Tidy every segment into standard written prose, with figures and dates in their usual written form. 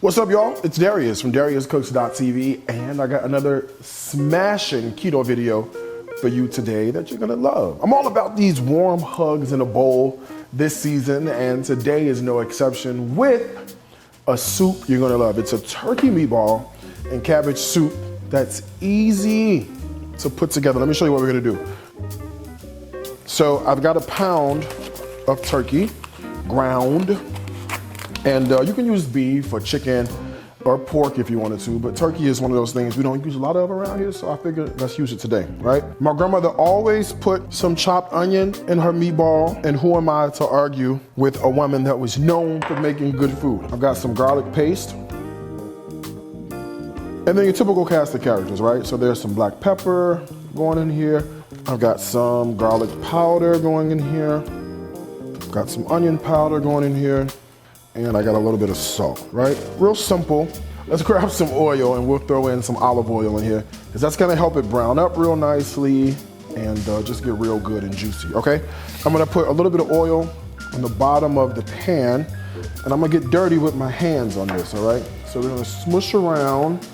What's up, y'all? It's Darius from DariusCooks.tv, and I got another smashing keto video for you today that you're gonna love. I'm all about these warm hugs in a bowl this season, and today is no exception with a soup you're gonna love. It's a turkey meatball and cabbage soup that's easy to put together. Let me show you what we're gonna do. So I've got a pound of turkey, ground, and you can use beef or chicken or pork if you wanted to, but turkey is one of those things we don't use a lot of around here, so I figured let's use it today, right? My grandmother always put some chopped onion in her meatball, and who am I to argue with a woman that was known for making good food? I've got some garlic paste, and then your typical cast of characters, right? So there's some black pepper going in here. I've got some garlic powder going in here. I've got some onion powder going in here. And I got a little bit of salt, right? Real simple. Let's grab some oil and we'll throw in some olive oil in here because that's gonna help it brown up real nicely and just get real good and juicy, okay? I'm gonna put a little bit of oil on the bottom of the pan and I'm gonna get dirty with my hands on this, all right? So we're gonna smush around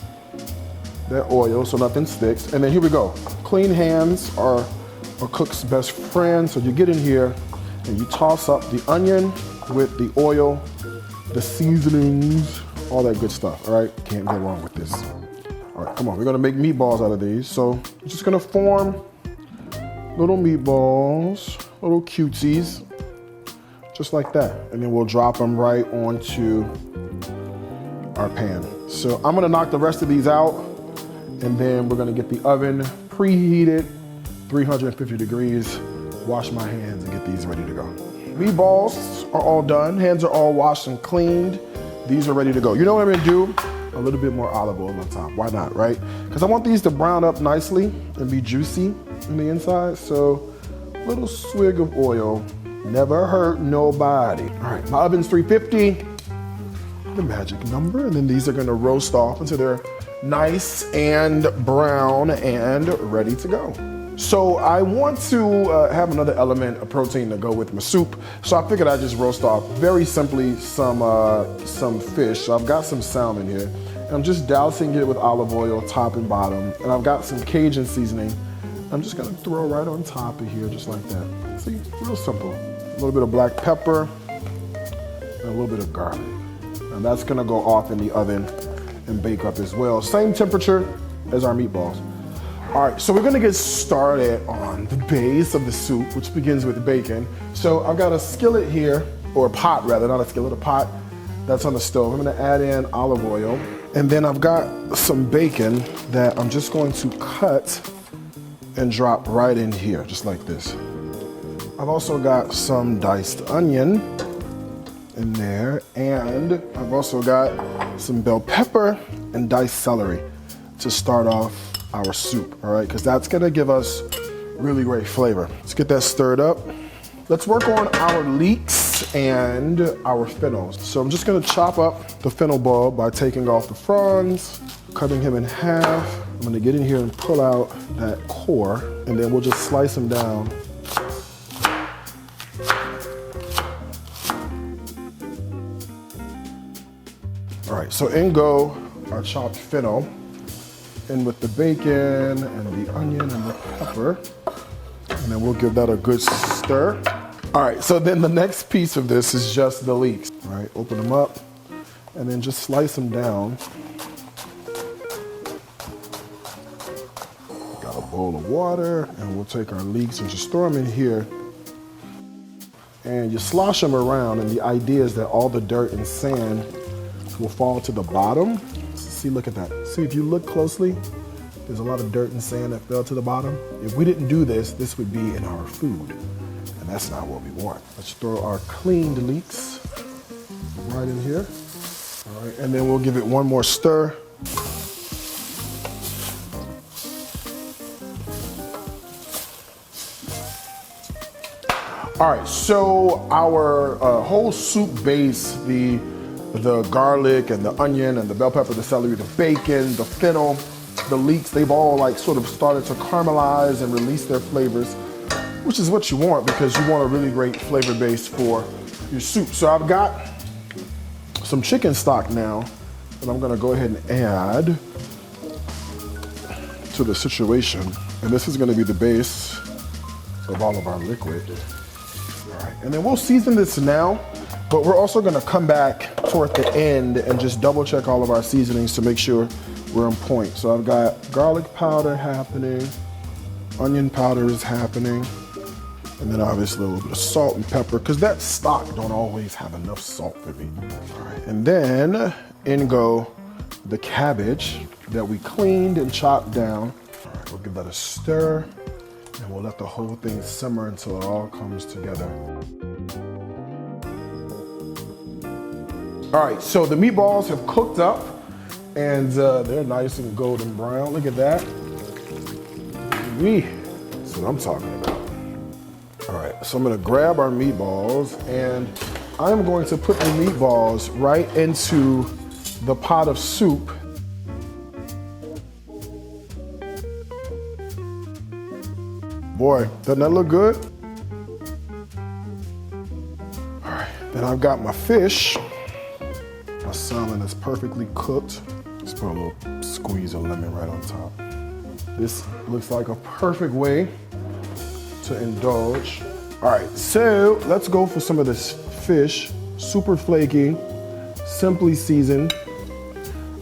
that oil so nothing sticks. And then here we go. Clean hands are a cook's best friend. So you get in here and you toss up the onion with the oil, the seasonings, all that good stuff, all right? Can't go wrong with this. All right, come on, we're gonna make meatballs out of these. So I'm just gonna form little meatballs, little cuties, just like that. And then we'll drop them right onto our pan. So I'm gonna knock the rest of these out, and then we're gonna get the oven preheated, 350 degrees, wash my hands and get these ready to go. Meatballs are all done. Hands are all washed and cleaned. These are ready to go. You know what I'm gonna do? A little bit more olive oil on top. Why not, right? Because I want these to brown up nicely and be juicy in the inside. So a little swig of oil never hurt nobody. All right, my oven's 350, the magic number. And then these are gonna roast off until they're nice and brown and ready to go. So I want to have another element of protein to go with my soup. So I figured I'd just roast off very simply some fish. So I've got some salmon here. And I'm just dousing it with olive oil, top and bottom. And I've got some Cajun seasoning. I'm just gonna throw right on top of here, just like that. See, real simple. A little bit of black pepper and a little bit of garlic. And that's gonna go off in the oven and bake up as well. Same temperature as our meatballs. All right, so we're gonna get started on the base of the soup, which begins with bacon. So I've got a skillet here, or a pot rather, not a skillet, a pot that's on the stove. I'm gonna add in olive oil, and then I've got some bacon that I'm just going to cut and drop right in here, just like this. I've also got some diced onion in there, and I've also got some bell pepper and diced celery to start off our soup, all right? Because that's gonna give us really great flavor. Let's get that stirred up. Let's work on our leeks and our fennels. So I'm just gonna chop up the fennel bulb by taking off the fronds, cutting him in half. I'm gonna get in here and pull out that core, and then we'll just slice them down. All right, so in go our chopped fennel, in with the bacon and the onion and the pepper. And then we'll give that a good stir. All right, so then the next piece of this is just the leeks. All right, open them up and then just slice them down. Got a bowl of water, and we'll take our leeks and just throw them in here. And you slosh them around, and the idea is that all the dirt and sand will fall to the bottom. See, look at that. See, if you look closely, there's a lot of dirt and sand that fell to the bottom. If we didn't do this, this would be in our food, and that's not what we want. Let's throw our cleaned leeks right in here. All right, and then we'll give it one more stir. All right, so our whole soup base, the garlic and the onion and the bell pepper, the celery, the bacon, the fennel, the leeks, they've all like sort of started to caramelize and release their flavors, which is what you want because you want a really great flavor base for your soup. So I've got some chicken stock now And I'm gonna go ahead and add to the situation. And this is gonna be the base of all of our liquid. All right, and then we'll season this now, but we're also gonna come back toward the end and just double check all of our seasonings to make sure we're on point. So I've got garlic powder happening, onion powder is happening, and then obviously a little bit of salt and pepper, because that stock don't always have enough salt for me. All right, and then in go the cabbage that we cleaned and chopped down. All right, we'll give that a stir, and we'll let the whole thing simmer until it all comes together. All right, so the meatballs have cooked up, and they're nice and golden brown. Look at that. That's what I'm talking about. All right, so I'm gonna grab our meatballs, and I'm going to put the meatballs right into the pot of soup. Boy, doesn't that look good? All right, then I've got my fish. My salmon is perfectly cooked. Let's put a little squeeze of lemon right on top. This looks like a perfect way to indulge. All right, so let's go for some of this fish. Super flaky, simply seasoned.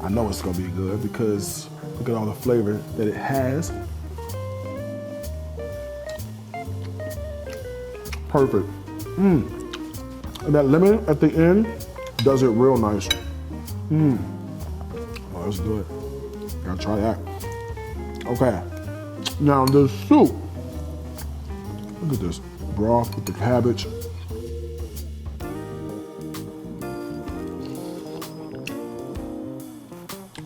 I know it's gonna be good because look at all the flavor that it has. Perfect. And that lemon at the end does it real nice. Oh, that's good. Gotta try that. Okay. Now the soup. Look at this broth with the cabbage.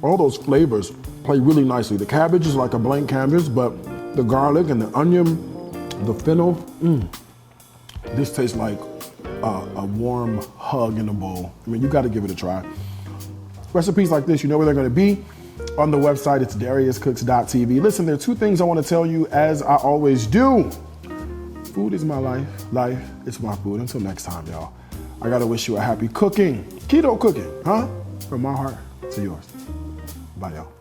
All those flavors play really nicely. The cabbage is like a blank canvas, but the garlic and the onion, the fennel, this tastes like a warm hug in a bowl. I mean, you gotta give it a try. Recipes like this, you know where they're gonna be. On the website, it's dariuscooks.tv. Listen, there are two things I wanna tell you, as I always do. Food is my life, life is my food. Until next time, y'all. I gotta wish you a happy cooking. Keto cooking, huh? From my heart to yours. Bye, y'all.